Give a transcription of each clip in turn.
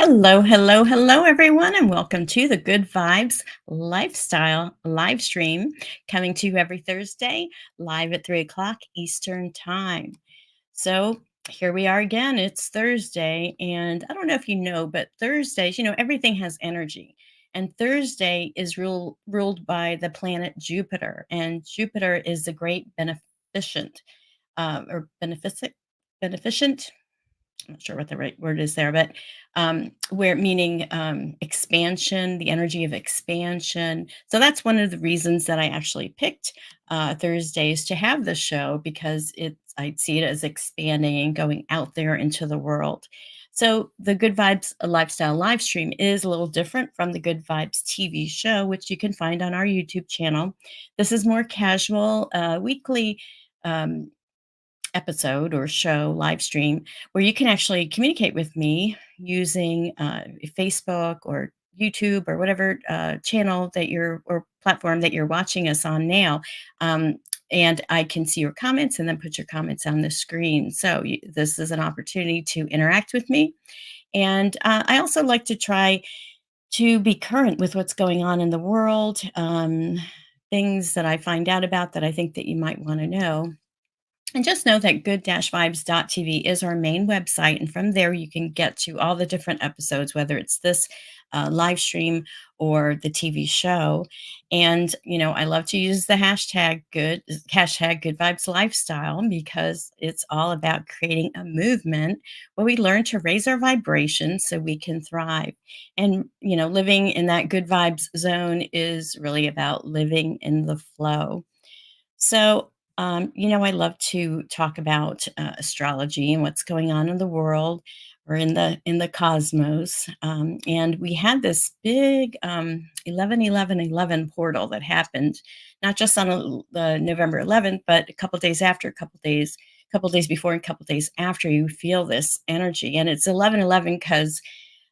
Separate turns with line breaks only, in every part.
Hello, hello, hello, everyone, and welcome to the Good Vibes Lifestyle live stream coming to you every Thursday live at 3 o'clock Eastern Time. So here we are again. It's Thursday, and I don't know if you know, but Thursdays, everything has energy. And Thursday is ruled by the planet Jupiter, and Jupiter is the great beneficent or beneficent. I'm not sure what the right word is there, but where meaning expansion, the energy of expansion. So that's one of the reasons that I actually picked Thursdays to have the show because I see it as expanding and going out there into the world. So the Good Vibes Lifestyle live stream is a little different from the Good Vibes TV show, which you can find on our YouTube channel. This is more casual, weekly. Um, Episode or show live stream where you can actually communicate with me using Facebook or YouTube or whatever channel that you're or platform that you're watching us on now. Um, and I can see your comments and then put your comments on the screen. So this is an opportunity to interact with me. And I also like to try to be current with what's going on in the world, things that I find out about that I think that you might want to know. And just know that good-vibes.tv is our main website. And from there, you can get to all the different episodes, whether it's this live stream or the TV show. And, I love to use the hashtag good vibes lifestyle because it's all about creating a movement where we learn to raise our vibration so we can thrive. And, living in that good vibes zone is really about living in the flow. So, I love to talk about astrology and what's going on in the world or in the cosmos. And we had this big 11 portal that happened, not just on the November 11th, but a couple days after, couple days before, and a couple days after. You feel this energy, and it's 11 because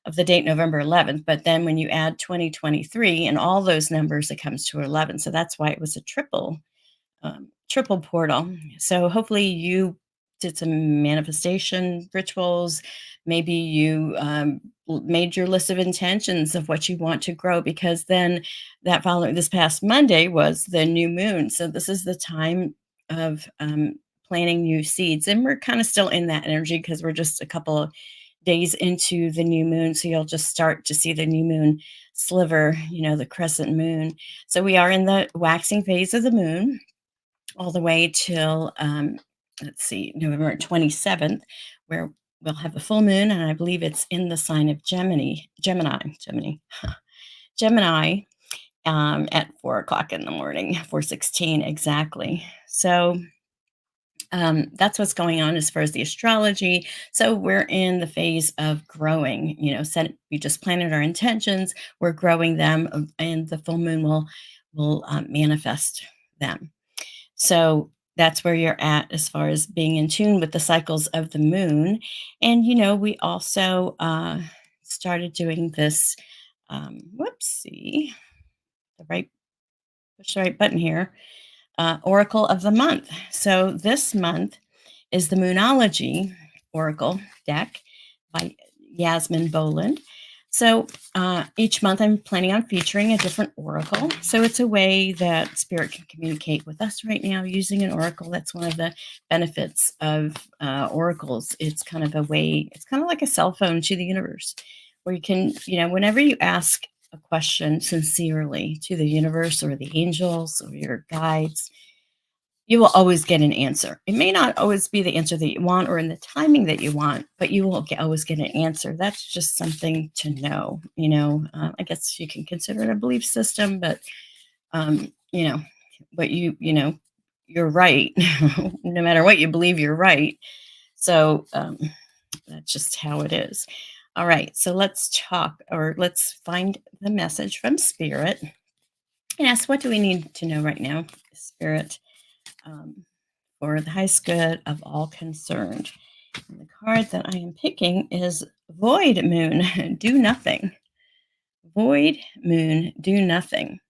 of the date November 11th. But then when you add 2023 and all those numbers, it comes to 11. So that's why it was a triple portal. So hopefully you did some manifestation rituals. Maybe you made your list of intentions of what you want to grow because then this past Monday was the new moon. So this is the time of planting new seeds. And we're kind of still in that energy because we're just a couple of days into the new moon. So you'll just start to see the new moon sliver, the crescent moon. So we are in the waxing phase of the moon all the way till let's see, November 27th, where we'll have the full moon, and I believe it's in the sign of Gemini, at 4 o'clock in the morning, 4:16 exactly. So that's what's going on as far as the astrology. So we're in the phase of growing. We just planted our intentions. We're growing them, and the full moon will manifest them. So that's where you're at as far as being in tune with the cycles of the moon. And, we also started doing this. Whoopsie, the right, push the right button here. Oracle of the month. So this month is the Moonology Oracle deck by Yasmin Boland. So each month I'm planning on featuring a different oracle. So it's a way that spirit can communicate with us right now using an oracle. That's one of the benefits of oracles. It's kind of a way, it's kind of like a cell phone to the universe where you can, whenever you ask a question sincerely to the universe or the angels or your guides, you will always get an answer. It may not always be the answer that you want or in the timing that you want, but you will always get an answer. That's just something to know. I guess you can consider it a belief system, but um, you know, but you're right. No matter what you believe, you're right. So that's just how it is. All right, so let's find the message from Spirit and ask, what do we need to know right now, Spirit? Um, for the highest good of all concerned. And the card that I am picking is Void Moon, do nothing. Void Moon, do nothing.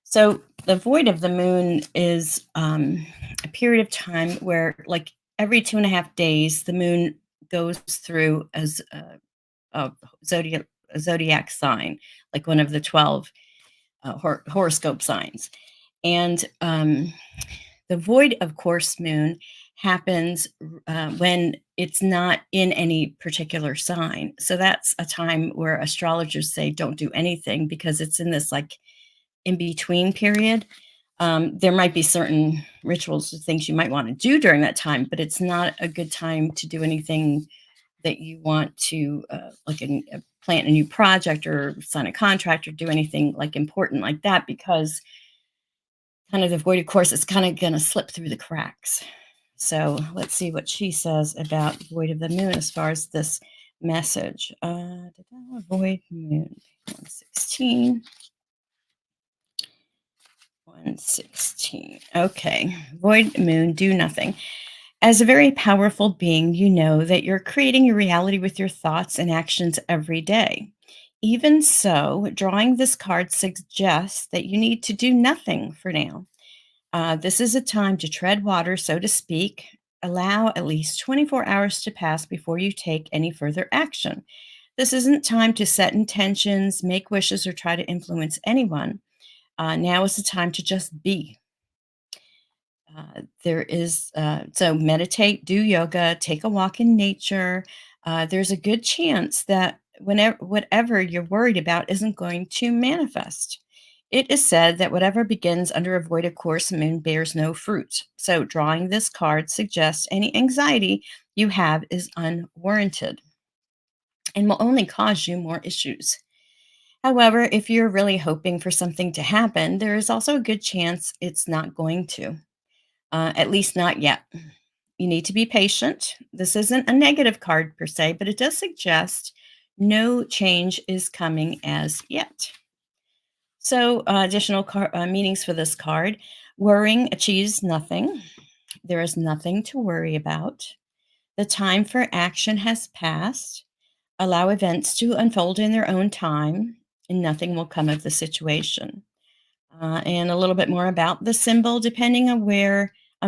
So the void of the moon is a period of time where, like every 2.5 days, the moon goes through as zodiac zodiac sign, like one of the 12 horoscope signs. And the void of course moon happens when it's not in any particular sign. So that's a time where astrologers say don't do anything because it's in this like in between period. There might be certain rituals or things you might want to do during that time, but it's not a good time to do anything that you want to, plant a new project or sign a contract or do anything like important like that because kind of the voided course is kind of going to slip through the cracks. So let's see what she says about void of the moon as far as this message. Void moon 116. 116. Okay. Void moon, do nothing. As a very powerful being, you know that you're creating your reality with your thoughts and actions every day. Even so, drawing this card suggests that you need to do nothing for now. This is a time to tread water, so to speak. Allow at least 24 hours to pass before you take any further action. This isn't time to set intentions, make wishes, or try to influence anyone. Now is the time to just be. So meditate, do yoga, take a walk in nature. There's a good chance that whenever whatever you're worried about isn't going to manifest. It is said that whatever begins under a voided course moon bears no fruit. So drawing this card suggests any anxiety you have is unwarranted and will only cause you more issues. However, if you're really hoping for something to happen, there is also a good chance it's not going to. At least not yet. You need to be patient. This isn't a negative card per se, but it does suggest no change is coming as yet. So, additional meanings for this card: worrying achieves nothing. There is nothing to worry about. The time for action has passed. Allow events to unfold in their own time, and nothing will come of the situation. And a little bit more about the symbol, depending on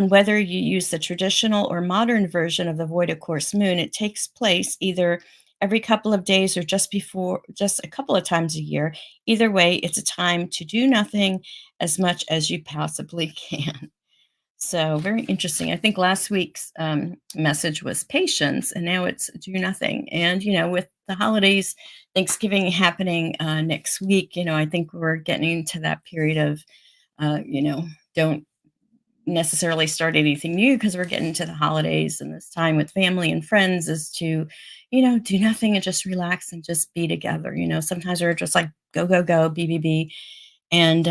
whether you use the traditional or modern version of the void of course moon. It takes place either every couple of days or just a couple of times a year. Either way, it's a time to do nothing as much as you possibly can. So very interesting. I think last week's message was patience, and now it's do nothing. And with the holidays, Thanksgiving happening next week, I think we're getting into that period of, don't necessarily start anything new because we're getting to the holidays, and this time with family and friends is to, do nothing and just relax and just be together. Sometimes we're just like go go go, be, and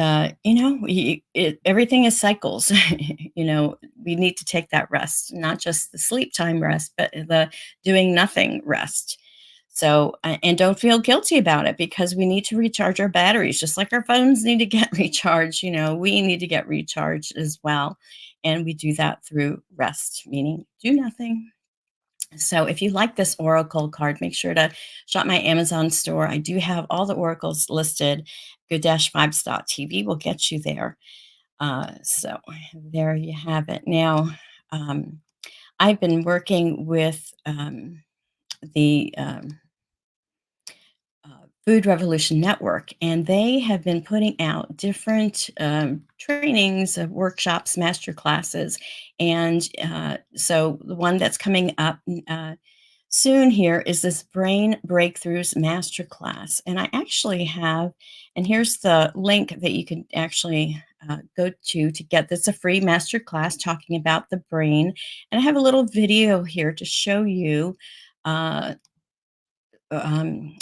everything is cycles. We need to take that rest, not just the sleep time rest, but the doing nothing rest. So, and don't feel guilty about it because we need to recharge our batteries, just like our phones need to get recharged. We need to get recharged as well. And we do that through rest, meaning do nothing. So, if you like this oracle card, make sure to shop my Amazon store. I do have all the oracles listed. Good-vibes.tv will get you there. So, there you have it. Now, I've been working with the Food Revolution Network, and they have been putting out different trainings, workshops, master classes. And so the one that's coming up soon here is this Brain Breakthroughs Masterclass. And I actually have, and here's the link that you can actually go to get this a free masterclass talking about the brain. And I have a little video here to show you.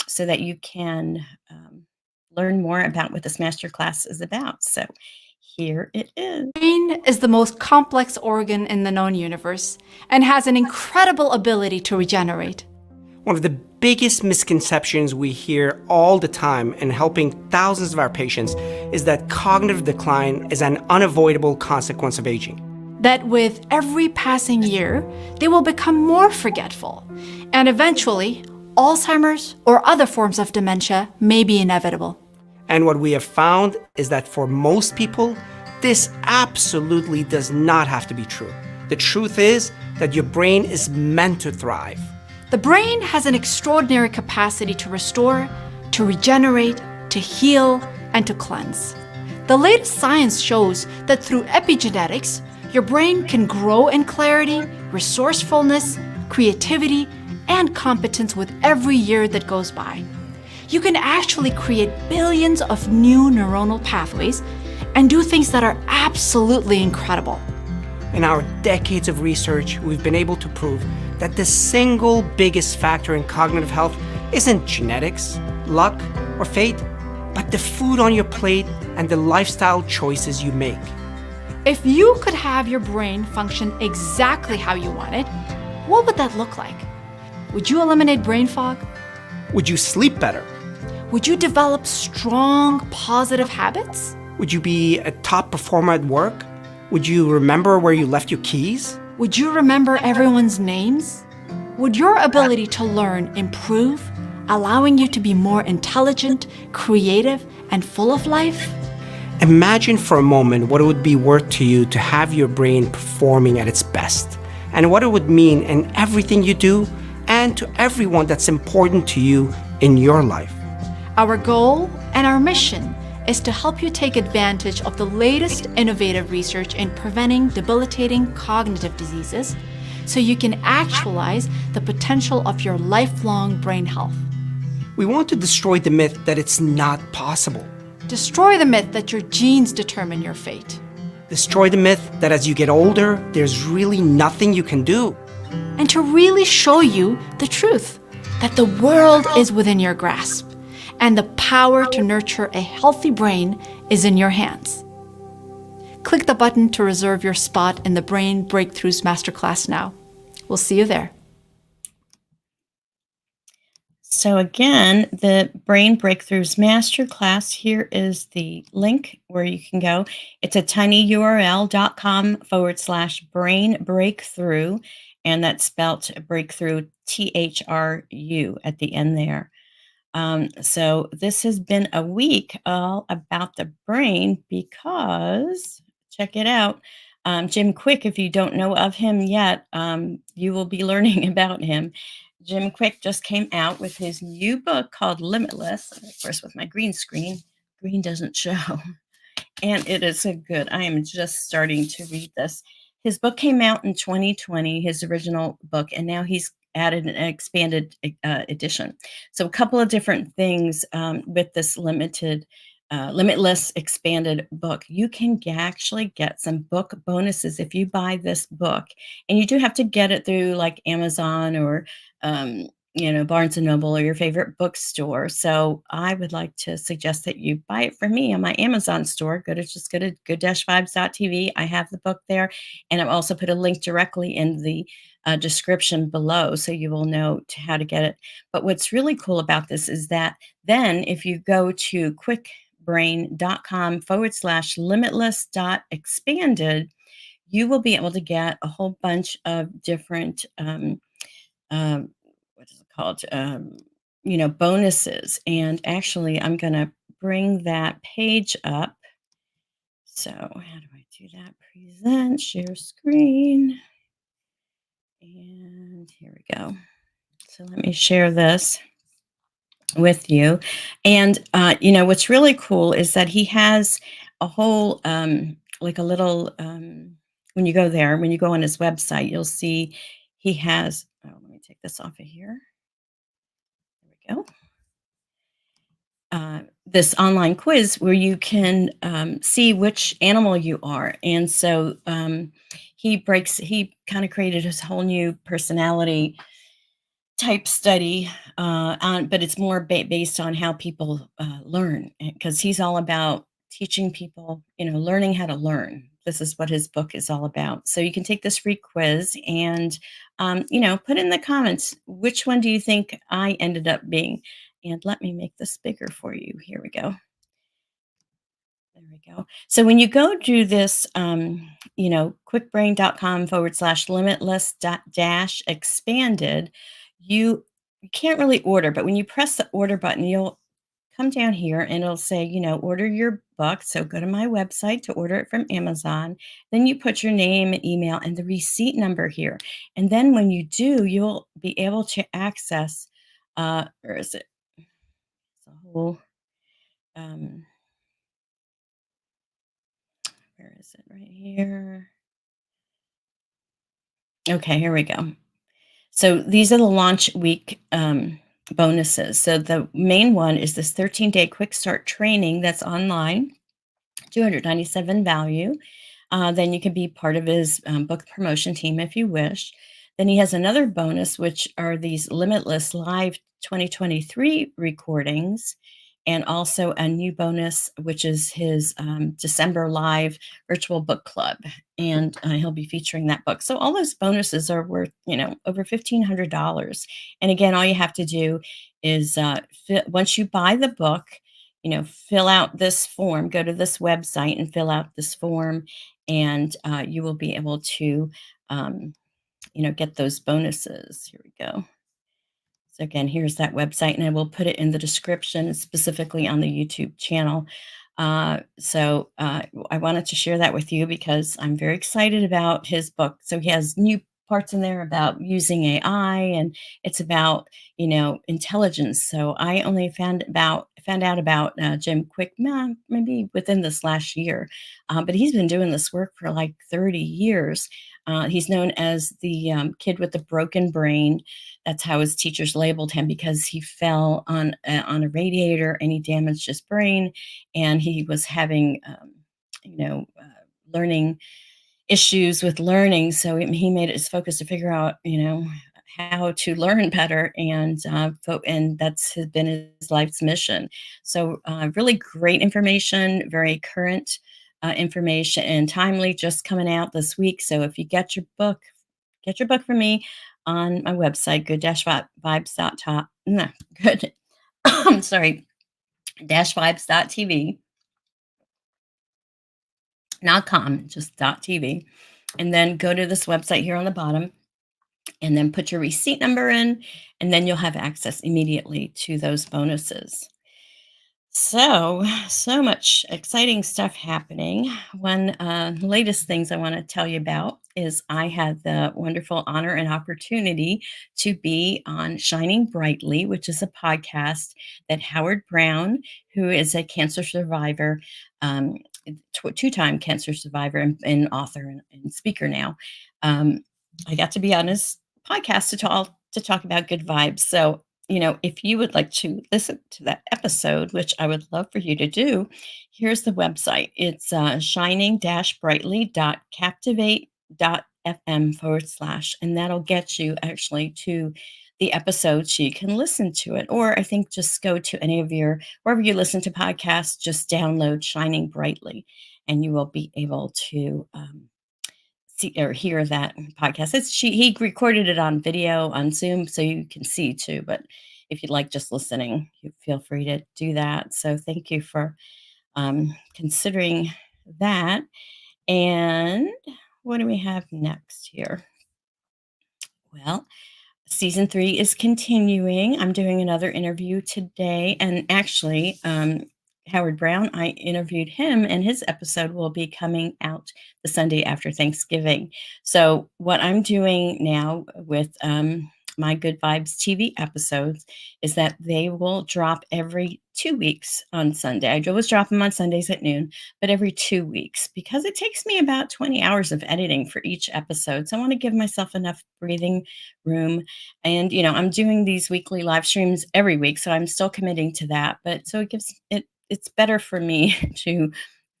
So that you can learn more about what this masterclass is about. So here it is.
Brain is the most complex organ in the known universe and has an incredible ability to regenerate.
One of the biggest misconceptions we hear all the time in helping thousands of our patients is that cognitive decline is an unavoidable consequence of aging.
That with every passing year, they will become more forgetful, and eventually, Alzheimer's or other forms of dementia may be inevitable.
And what we have found is that for most people, this absolutely does not have to be true. The truth is that your brain is meant to thrive.
The brain has an extraordinary capacity to restore, to regenerate, to heal, and to cleanse. The latest science shows that through epigenetics, your brain can grow in clarity, resourcefulness, creativity, and competence with every year that goes by. You can actually create billions of new neuronal pathways and do things that are absolutely incredible.
In our decades of research, we've been able to prove that the single biggest factor in cognitive health isn't genetics, luck, or fate, but the food on your plate and the lifestyle choices you make.
If you could have your brain function exactly how you want it, what would that look like? Would you eliminate brain fog?
Would you sleep better?
Would you develop strong, positive habits?
Would you be a top performer at work? Would you remember where you left your keys?
Would you remember everyone's names? Would your ability to learn improve, allowing you to be more intelligent, creative, and full of life?
Imagine for a moment what it would be worth to you to have your brain performing at its best, and what it would mean in everything you do and to everyone that's important to you in your life.
Our goal and our mission is to help you take advantage of the latest innovative research in preventing debilitating cognitive diseases so you can actualize the potential of your lifelong brain health.
We want to destroy the myth that it's not possible.
Destroy the myth that your genes determine your fate.
Destroy the myth that as you get older, there's really nothing you can do.
And to really show you the truth that the world is within your grasp and the power to nurture a healthy brain is in your hands. Click the button to reserve your spot in the Brain Breakthroughs Masterclass now. We'll see you there.
So again, the Brain Breakthroughs Masterclass, here is the link where you can go. It's a tinyurl.com/brain breakthrough, and that's spelt breakthrough, THRU at the end there. So this has been a week all about the brain because, check it out, Jim Kwik, if you don't know of him yet, you will be learning about him. Jim Kwik just came out with his new book called Limitless. Of course, with my green screen, green doesn't show. And it is so good. I am just starting to read this. His book came out in 2020, his original book, and now he's added an expanded edition. So a couple of different things with this limitless expanded book. You can actually get some book bonuses if you buy this book, and you do have to get it through like Amazon or Barnes and Noble or your favorite bookstore. So I would like to suggest that you buy it from me on my Amazon store. Just go to good-vibes.tv. I have the book there, and I've also put a link directly in the description below so you will know how to get it. But what's really cool about this is that then if you go to kwikbrain.com/limitless.expanded, you will be able to get a whole bunch of different what is it called? Bonuses. And actually, I'm going to bring that page up. So, how do I do that? Present, share screen. And here we go. So, let me share this with you. And, what's really cool is that he has a whole, like a little, when you go there, when you go on his website, you'll see he has, let me take this off of here. There we go. This online quiz where you can see which animal you are. And so he kind of created his whole new personality type study, but it's more based on how people learn, because he's all about teaching people, learning how to learn. This is what his book is all about. So you can take this free quiz and, put in the comments, which one do you think I ended up being? And let me make this bigger for you. Here we go. There we go. So when you go to this, kwikbrain.com/limitless dash expanded, you can't really order, but when you press the order button, you'll come down here and it'll say, order your book. So go to my website to order it from Amazon. Then you put your name and email and the receipt number here. And then when you do, you'll be able to access, where is it? It's a whole, um, where is it? Right here. Okay, here we go. So these are the launch week bonuses. So the main one is this 13-day quick start training that's online, 297 value. Then you can be part of his book promotion team if you wish. Then he has another bonus, which are these Limitless Live 2023 recordings, and also a new bonus, which is his December live virtual book club. And he'll be featuring that book. So all those bonuses are worth, over $1,500. And again, all you have to do is once you buy the book, fill out this form, go to this website and fill out this form, and you will be able to, um, get those bonuses. Here we go. So again, here's that website, and I will put it in the description, specifically on the YouTube channel. I wanted to share that with you because I'm very excited about his book. So he has new parts in there about using AI, and it's about intelligence. So I only found out about Jim Quick maybe within this last year, but he's been doing this work for like 30 years. He's known as the kid with the broken brain. That's how his teachers labeled him because he fell on a radiator and he damaged his brain, and he was having you know uh, learning issues with learning. So he made it his focus to figure out how to learn better, and that's been his life's mission. So really great information, very current information, and timely, just coming out this week. So if you get your book from me on my website, good-vibes.top. No, good. I'm sorry, -vibes.tv, not com, just .tv. And then go to this website here on the bottom and then put your receipt number in, and then you'll have access immediately to those bonuses. So much exciting stuff happening. One latest things I want to tell you about is I had the wonderful honor and opportunity to be on Shining Brightly, which is a podcast that Howard Brown, who is a cancer survivor, um, two-time cancer survivor and author and speaker now. Um, I got to be on his podcast to talk about good vibes. So if you would like to listen to that episode, which I would love for you to do, here's the website. It's shining-brightly.captivate.fm/, and that'll get you actually to the episode so you can listen to it. Or I think just go to any of wherever you listen to podcasts, just download Shining Brightly, and you will be able to see or hear that podcast. He recorded it on video on Zoom, so you can see too. But if you'd like just listening, you feel free to do that. So thank you for considering that. And what do we have next here? Well, season 3 is continuing. I'm doing another interview today, and actually, Howard Brown, I interviewed him, and his episode will be coming out the Sunday after Thanksgiving. So, what I'm doing now with my Good Vibes TV episodes is that they will drop every 2 weeks on Sunday. I always drop them on Sundays at noon, but every 2 weeks because it takes me about 20 hours of editing for each episode. So, I want to give myself enough breathing room, and I'm doing these weekly live streams every week, so I'm still committing to that. But so it's better for me to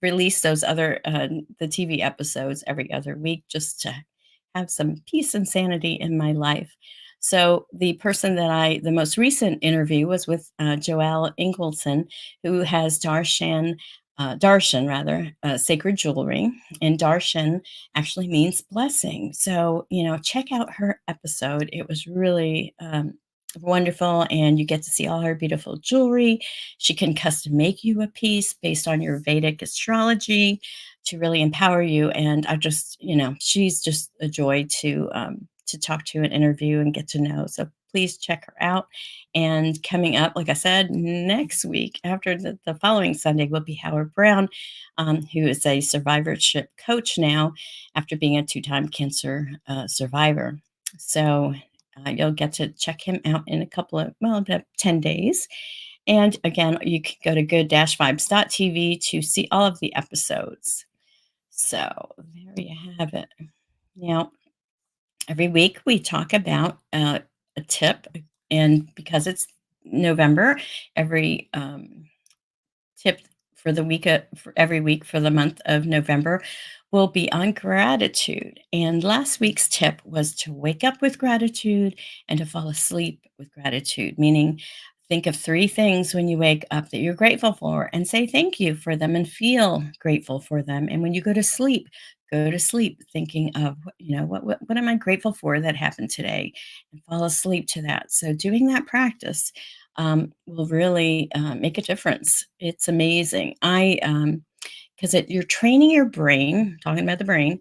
release those the TV episodes every other week, just to have some peace and sanity in my life. So the most recent interview was with Joelle Ingleson, who has Darshan rather, sacred jewelry, and Darshan actually means blessing. So, check out her episode. It was really wonderful, and you get to see all her beautiful jewelry. She can custom make you a piece based on your Vedic astrology to really empower you. And she's just a joy to talk to and interview and get to know. So please check her out. And coming up, like I said, next week, after the following Sunday, will be Howard Brown, who is a survivorship coach now after being a two-time cancer survivor. So you'll get to check him out in a couple of, well, about 10 days. And again, you can go to good-vibes.tv to see all of the episodes. So there you have it. Now, every week we talk about a tip, and because it's November, every tip for the week for every week for the month of November will be on gratitude. And last week's tip was to wake up with gratitude and to fall asleep with gratitude, meaning think of three things when you wake up that you're grateful for and say thank you for them and feel grateful for them. And when you go to sleep thinking of what am I grateful for that happened today, and fall asleep to that. So doing that practice will really make a difference. It's amazing. Because you're training your brain, talking about the brain,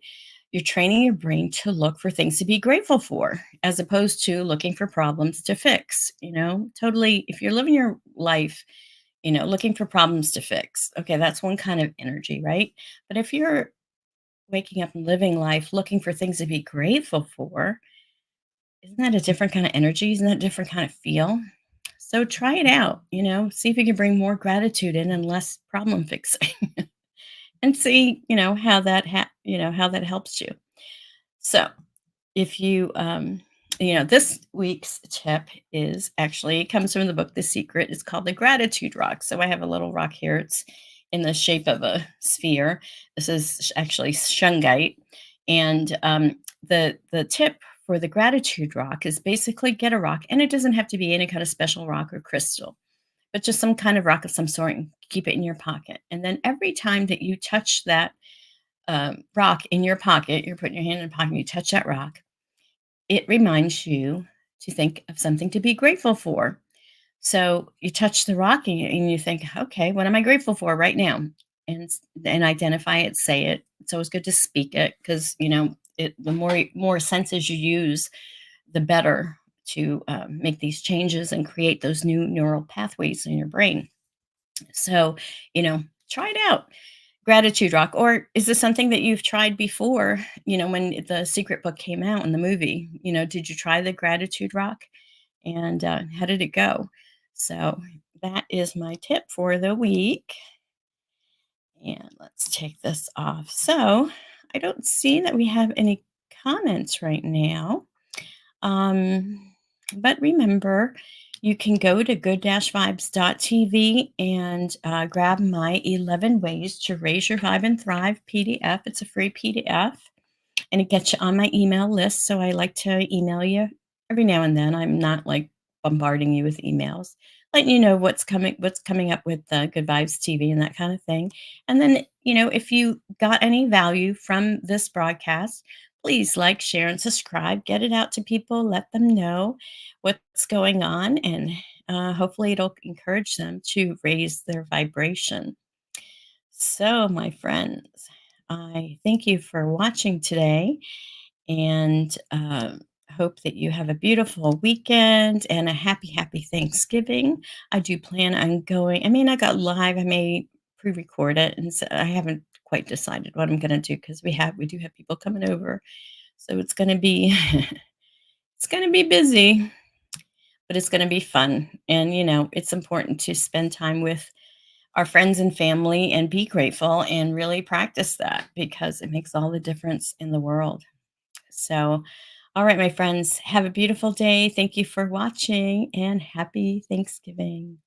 you're training your brain to look for things to be grateful for, as opposed to looking for problems to fix. Totally. If you're living your life, looking for problems to fix, okay, that's one kind of energy, right? But if you're waking up and living life looking for things to be grateful for, isn't that a different kind of energy? Isn't that a different kind of feel? So try it out, see if you can bring more gratitude in and less problem fixing and see, how that helps you. So, if this week's tip is actually it comes from the book The Secret. It's called the Gratitude Rock. So I have a little rock here. It's in the shape of a sphere. This is actually shungite, and the tip for the Gratitude Rock is basically get a rock, and it doesn't have to be any kind of special rock or crystal, but just some kind of rock of some sort, and keep it in your pocket. And then every time that you touch that rock in your pocket, you're putting your hand in the pocket, and you touch that rock, it reminds you to think of something to be grateful for. So you touch the rock and you think, okay, what am I grateful for right now? And identify it, say it. It's always good to speak it because the more senses you use, the better to make these changes and create those new neural pathways in your brain. So try it out. Gratitude rock, or is this something that you've tried before, when the Secret book came out in the movie? Did you try the gratitude rock, and how did it go? So that is my tip for the week, and let's take this off. So I don't see that we have any comments right now. But remember, you can go to good-vibes.tv and grab my 11 Ways to Raise Your Vibe and Thrive PDF. It's a free PDF, and it gets you on my email list. So I like to email you every now and then. I'm not like bombarding you with emails, letting you know what's coming up with Good Vibes TV and that kind of thing. And then, if you got any value from this broadcast, please like, share, and subscribe. Get it out to people. Let them know what's going on, and hopefully, it'll encourage them to raise their vibration. So, my friends, I thank you for watching today, and hope that you have a beautiful weekend and a happy Thanksgiving. I do plan on going. I may not go live. I may pre-record it, and so I haven't quite decided what I'm going to do because we do have people coming over, so it's going to be it's going to be busy, but it's going to be fun. And it's important to spend time with our friends and family and be grateful and really practice that because it makes all the difference in the world. So, all right, my friends, have a beautiful day. Thank you for watching and happy Thanksgiving.